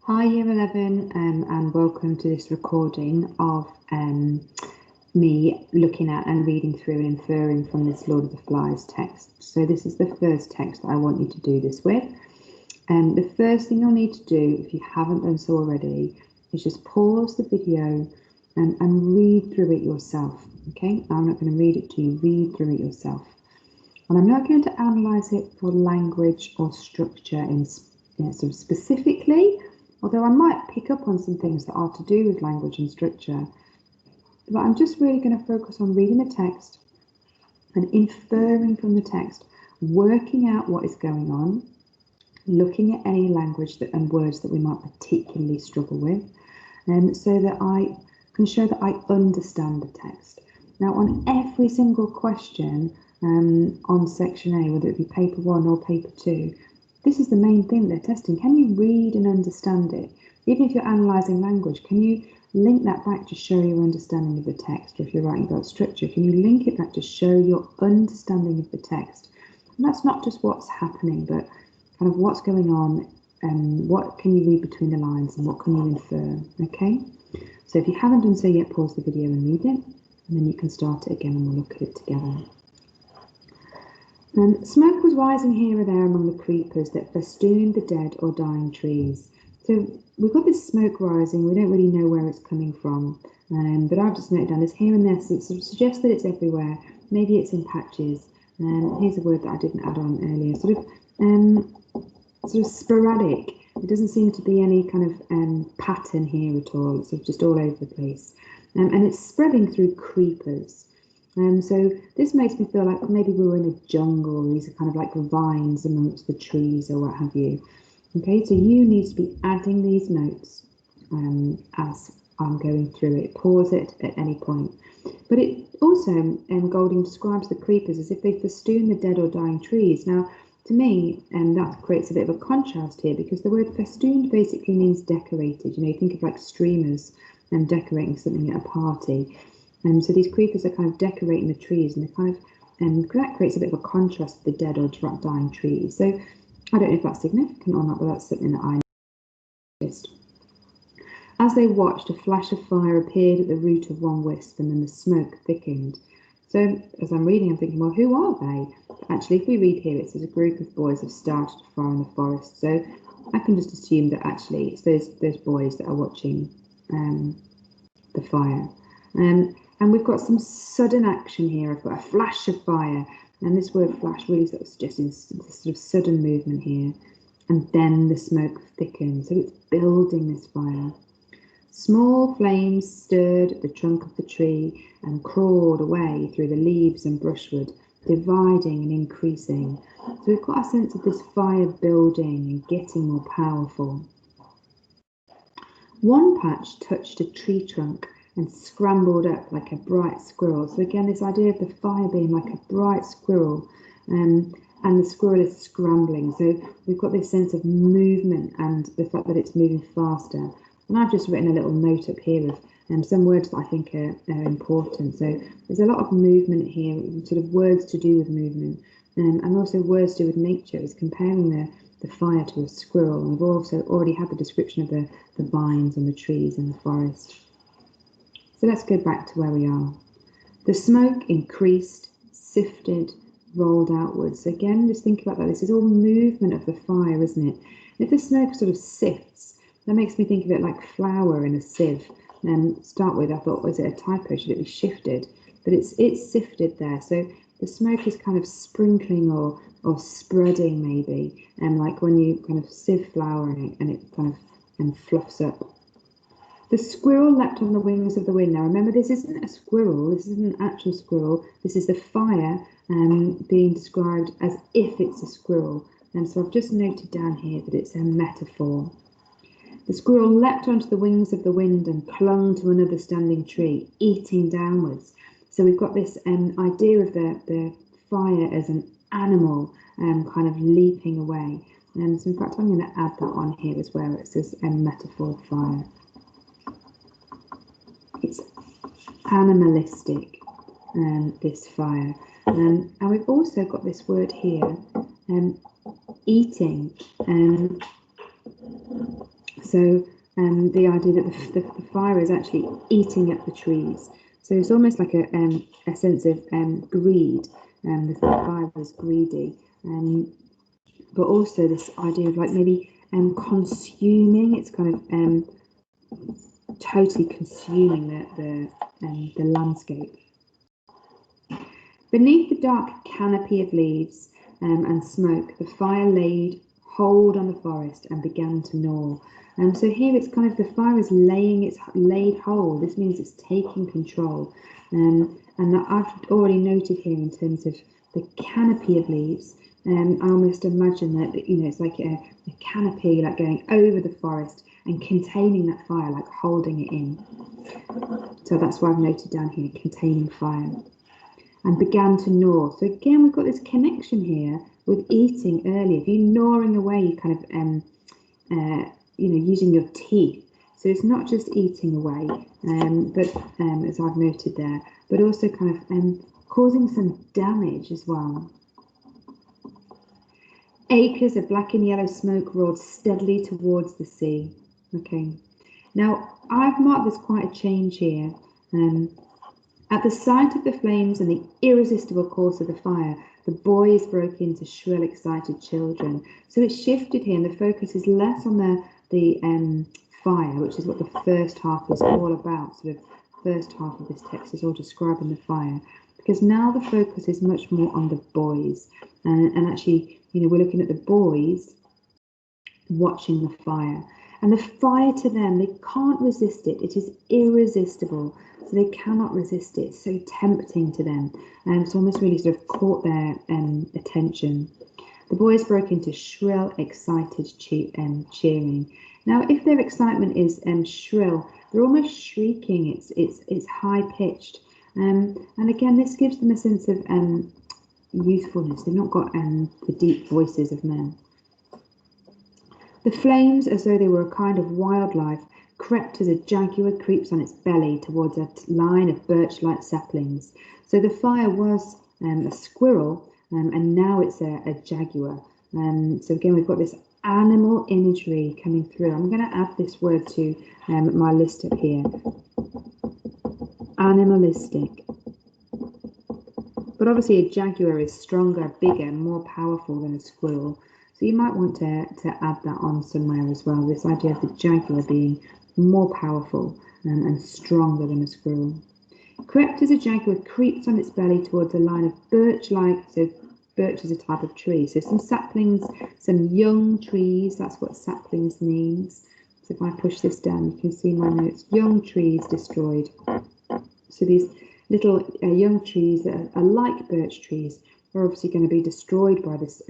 Hi Year 11 and welcome to this recording of me looking at and reading through and inferring from this Lord of the Flies text. So this is the first text that I want you to do this with. The first thing you'll need to do, if you haven't done so already, is just pause the video and read through it yourself. Okay, I'm not going to read it to you, read through it yourself. And I'm not going to analyse it for language or structure in sort of specifically, although I might pick up on some things that are to do with language and structure. But I'm just really going to focus on reading the text and inferring from the text, working out what is going on, looking at any language and words that we might particularly struggle with, so that I can show that I understand the text. Now, on every single question on section A, whether it be paper 1 or paper 2, this is the main thing they're testing. Can you read and understand it? Even if you're analysing language, can you link that back to show your understanding of the text? Or if you're writing about structure, can you link it back to show your understanding of the text? And that's not just what's happening, but kind of what's going on, and what can you read between the lines and what can you infer, okay? So if you haven't done so yet, pause the video and read it, and then you can start it again and we'll look at it together. Smoke was rising here and there among the creepers that festooned the dead or dying trees. So we've got this smoke rising, we don't really know where it's coming from, but I've just noted down this here and there, so it sort of suggests that it's everywhere. Maybe it's in patches. Here's a word that I didn't add on earlier, sort of sporadic. There doesn't seem to be any kind of pattern here at all. It's sort of just all over the place. And it's spreading through creepers. So this makes me feel like maybe we were in a jungle. These are kind of like vines amongst the trees or what have you. Okay, so you need to be adding these notes as I'm going through it. Pause it at any point. But it also, Golding describes the creepers as if they festoon the dead or dying trees. Now, to me, that creates a bit of a contrast here, because the word festooned basically means decorated. You know, you think of like streamers and decorating something at a party. So these creepers are kind of decorating the trees, and they kind of that creates a bit of a contrast to the dead or dying trees. So I don't know if that's significant or not, but that's something that I noticed. As they watched, a flash of fire appeared at the root of one wisp, and then the smoke thickened. So as I'm reading, I'm thinking, well, who are they? But actually, if we read here, it says a group of boys have started a fire in the forest. So I can just assume that actually it's those boys that are watching the fire. And we've got some sudden action here. I've got a flash of fire, and this word flash really sort of suggesting this sort of sudden movement here. And then the smoke thickens, so it's building this fire. Small flames stirred at the trunk of the tree and crawled away through the leaves and brushwood, dividing and increasing. So we've got a sense of this fire building and getting more powerful. One patch touched a tree trunk and scrambled up like a bright squirrel. So again, this idea of the fire being like a bright squirrel, and the squirrel is scrambling. So we've got this sense of movement and the fact that it's moving faster. And I've just written a little note up here of some words that I think are important. So there's a lot of movement here, sort of words to do with movement, and also words to do with nature. It's comparing the fire to a squirrel. And we've also already had the description of the vines and the trees and the forest. So let's go back to where we are. The smoke increased, sifted, rolled outwards. So again, just think about that. This is all movement of the fire, isn't it? If the smoke sort of sifts, that makes me think of it like flour in a sieve. Start with, I thought, was it a typo? Should it be shifted? But it's sifted there. So the smoke is kind of sprinkling or spreading maybe, and like when you kind of sieve flour and it kind of fluffs up. The squirrel leapt on the wings of the wind. Now remember, this isn't a squirrel, this isn't an actual squirrel, this is the fire being described as if it's a squirrel. And so I've just noted down here that it's a metaphor. The squirrel leapt onto the wings of the wind and clung to another standing tree, eating downwards. So we've got this idea of the fire as an animal kind of leaping away. And so in fact, I'm going to add that on here as well. It says metaphor fire. It's animalistic, this fire. And we've also got this word here, eating. So the idea that the fire is actually eating at the trees. So it's almost like a sense of greed. The fire is greedy, but also this idea of like maybe consuming. It's kind of totally consuming the landscape. Beneath the dark canopy of leaves and smoke, the fire laid hold on the forest and began to gnaw. So here it's kind of the fire is laid hold. This means it's taking control. And that I've already noted here in terms of the canopy of leaves. I almost imagine that it's like a canopy like going over the forest and containing that fire, like holding it in. So that's why I've noted down here, containing fire. And began to gnaw. So again, we've got this connection here with eating earlier. If you're gnawing away, you kind of using your teeth. So it's not just eating away, but as I've noted there, but also kind of causing some damage as well. Acres of black and yellow smoke rolled steadily towards the sea. Okay, now I've marked this quite a change here. At the sight of the flames and the irresistible course of the fire, the boys broke into shrill, excited children. So it's shifted here, and the focus is less on the fire, which is what the first half is all about. Sort of first half of this text is all describing the fire, because now the focus is much more on the boys, and actually, we're looking at the boys watching the fire. And the fire to them, they can't resist it. It is irresistible. So they cannot resist it. It's so tempting to them. So almost really sort of caught their attention. The boys broke into shrill, excited cheering. Now, if their excitement is shrill, they're almost shrieking. It's high pitched. And again, this gives them a sense of youthfulness. They've not got the deep voices of men. The flames, as though they were a kind of wildlife, crept as a jaguar creeps on its belly towards a line of birch-like saplings. So the fire was a squirrel, and now it's a jaguar. So again, we've got this animal imagery coming through. I'm going to add this word to my list up here. Animalistic. But obviously a jaguar is stronger, bigger, more powerful than a squirrel. So you might want to add that on somewhere as well, this idea of the jaguar being more powerful and stronger than a squirrel. Crept as a jaguar creeps on its belly towards a line of birch-like, so birch is a type of tree, so some saplings, some young trees, that's what saplings means. So if I push this down, you can see my notes, young trees destroyed. So these little young trees that are like birch trees are obviously going to be destroyed by this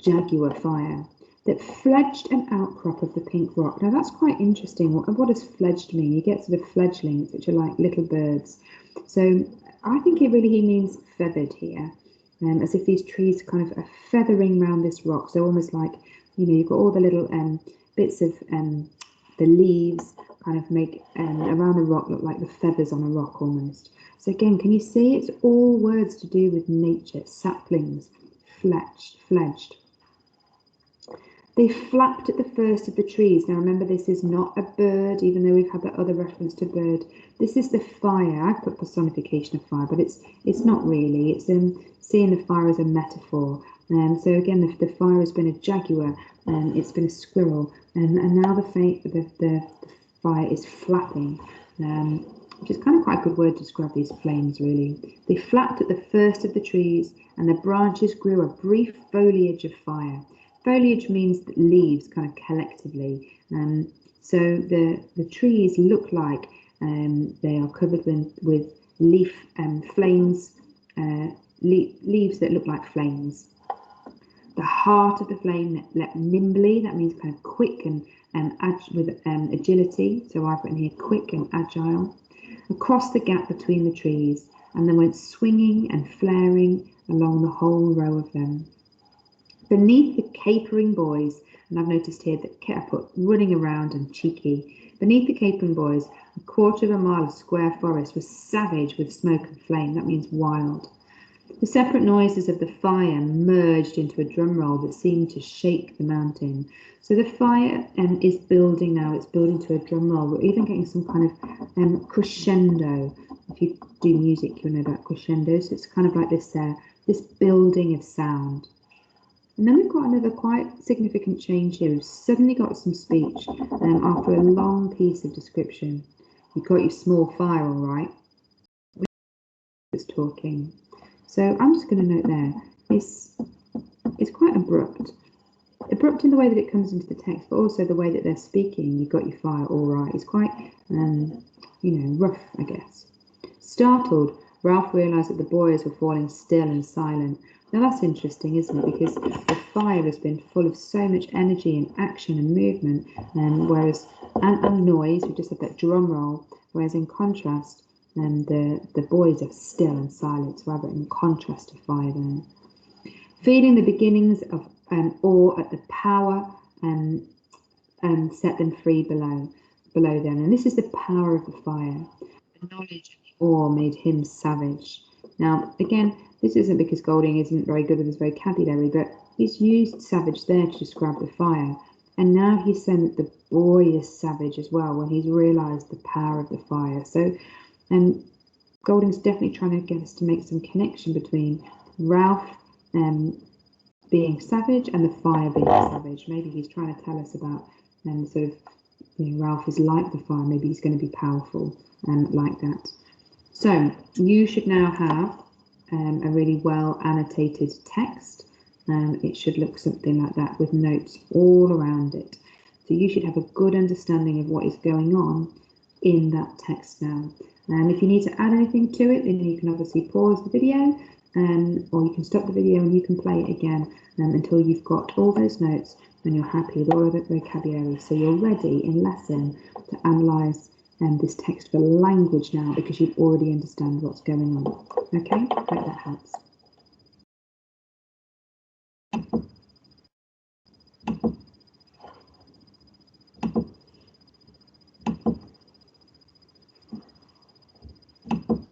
jaguar fire that fledged an outcrop of the pink rock. Now that's quite interesting. What does fledged mean? You get sort of fledglings, which are like little birds. So I think it really means feathered here, as if these trees kind of are feathering around this rock. So almost like, you've got all the little bits of the leaves kind of make around the rock look like the feathers on a rock almost. So again, can you see it's all words to do with nature, saplings, fledged. They flapped at the first of the trees. Now remember, this is not a bird, even though we've had that other reference to bird. This is the fire. I put personification of fire, but it's not really. It's seeing the fire as a metaphor. So again, the fire has been a jaguar, it's been a squirrel, and now the fire is flapping, which is kind of quite a good word to describe these flames, really. They flapped at the first of the trees, and the branches grew a brief foliage of fire. Foliage means leaves, kind of collectively. So the trees look like they are covered with leaf flames, leaves that look like flames. The heart of the flame leapt nimbly. That means kind of quick and with agility. So I've written here quick and agile. Across the gap between the trees, and then went swinging and flaring along the whole row of them. Beneath the capering boys, and I've noticed here that I put running around and cheeky. Beneath the capering boys, a quarter of a mile of square forest was savage with smoke and flame. That means wild. The separate noises of the fire merged into a drum roll that seemed to shake the mountain. So the fire is building now, it's building to a drum roll. We're even getting some kind of crescendo. If you do music, you'll know about crescendo. So it's kind of like this building of sound. And then we've got another quite significant change here. We've suddenly got some speech after a long piece of description. You've got your small fire, all right. It's talking. So I'm just going to note there, it's quite abrupt. Abrupt in the way that it comes into the text, but also the way that they're speaking. You've got your fire, all right. It's quite, rough, I guess. Startled, Ralph realised that the boys were falling still and silent. Now that's interesting, isn't it? Because the fire has been full of so much energy and action and movement, and noise. We just had that drum roll. Whereas in contrast, the boys are still and silent, so rather in contrast to fire there. Feeling the beginnings of awe at the power set them free below them. And this is the power of the fire. The knowledge of the awe made him savage. Now, again, this isn't because Golding isn't very good with his vocabulary, but he's used savage there to describe the fire. And now he's saying that the boy is savage as well when he's realised the power of the fire. So Golding's definitely trying to get us to make some connection between Ralph being savage and the fire being savage. Maybe he's trying to tell us about Ralph is like the fire. Maybe he's going to be powerful like that. So you should now have a really well annotated text. It should look something like that with notes all around it. So you should have a good understanding of what is going on in that text now. And if you need to add anything to it, then you can obviously pause the video or you can stop the video and you can play it again until you've got all those notes and you're happy with all of the vocabulary. So you're ready in lesson to analyse this text for language now because you already understand what's going on. Okay, I hope that helps.